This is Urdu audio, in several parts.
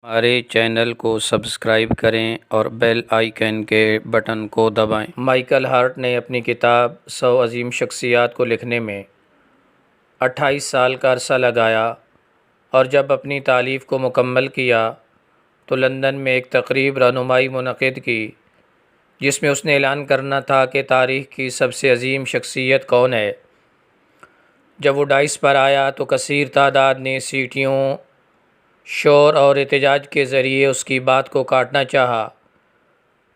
ہمارے چینل کو سبسکرائب کریں اور بیل آئیکن کے بٹن کو دبائیں۔ مائیکل ہارٹ نے اپنی کتاب 100 عظیم شخصیات کو لکھنے میں 28 سال کا عرصہ لگایا اور جب اپنی تالیف کو مکمل کیا تو لندن میں ایک تقریب رہنمائی منعقد کی جس میں اس نے اعلان کرنا تھا کہ تاریخ کی سب سے عظیم شخصیت کون ہے۔ جب وہ ڈائس پر آیا تو کثیر تعداد نے سیٹیوں، شور اور احتجاج کے ذریعے اس کی بات کو کاٹنا چاہا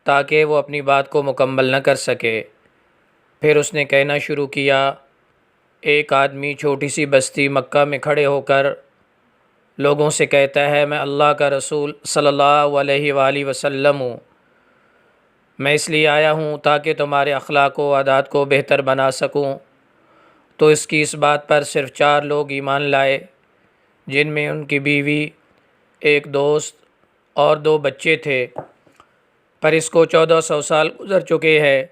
تاکہ وہ اپنی بات کو مکمل نہ کر سکے۔ پھر اس نے کہنا شروع کیا، ایک آدمی چھوٹی سی بستی مکہ میں کھڑے ہو کر لوگوں سے کہتا ہے، میں اللہ کا رسول صلی اللہ علیہ وآلہ وسلم ہوں، میں اس لیے آیا ہوں تاکہ تمہارے اخلاق و عادات کو بہتر بنا سکوں۔ تو اس کی اس بات پر صرف 4 لوگ ایمان لائے، جن میں ان کی بیوی، ایک دوست اور 2 بچے تھے۔ پر اس کو 1400 سال گزر چکے ہیں۔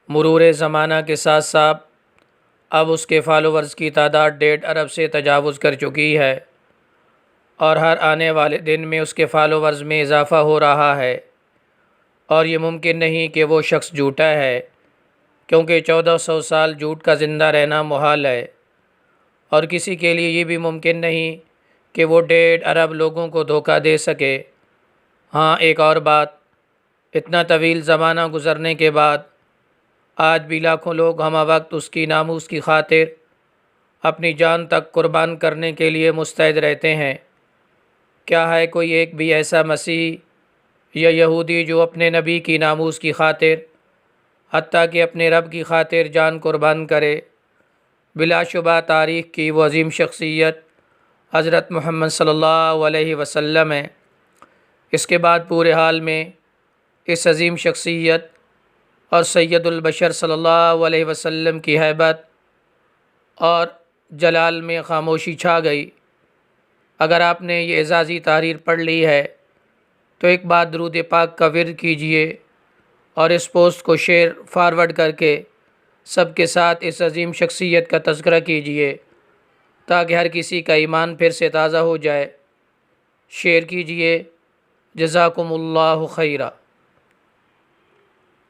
مرور زمانہ کے ساتھ ساتھ اب اس کے فالوورز کی تعداد 1.5 ارب سے تجاوز کر چکی ہے اور ہر آنے والے دن میں اس کے فالوورز میں اضافہ ہو رہا ہے، اور یہ ممکن نہیں کہ وہ شخص جھوٹا ہے، کیونکہ 1400 سال جھوٹ کا زندہ رہنا محال ہے، اور کسی کے لیے یہ بھی ممکن نہیں کہ وہ 1.5 ارب لوگوں کو دھوکہ دے سکے۔ ہاں، ایک اور بات، اتنا طویل زمانہ گزرنے کے بعد آج بھی لاکھوں لوگ ہمہ وقت اس کی ناموس کی خاطر اپنی جان تک قربان کرنے کے لیے مستعد رہتے ہیں۔ کیا ہے کوئی ایک بھی ایسا مسیحی یا یہودی جو اپنے نبی کی ناموس کی خاطر حتیٰ کہ اپنے رب کی خاطر جان قربان کرے؟ بلا شبہ تاریخ کی وہ عظیم شخصیت حضرت محمد صلی اللہ علیہ وسلم ہے۔ اس کے بعد پورے حال میں اس عظیم شخصیت اور سید البشر صلی اللہ علیہ وسلم کی ہیبت اور جلال میں خاموشی چھا گئی۔ اگر آپ نے یہ اعزازی تحریر پڑھ لی ہے تو ایک بار درود پاک کا ورد کیجئے اور اس پوسٹ کو شیئر فارورڈ کر کے سب کے ساتھ اس عظیم شخصیت کا تذکرہ کیجئے تاکہ ہر کسی کا ایمان پھر سے تازہ ہو جائے۔ شیئر کیجئے۔ جزاکم اللہ خیرہ۔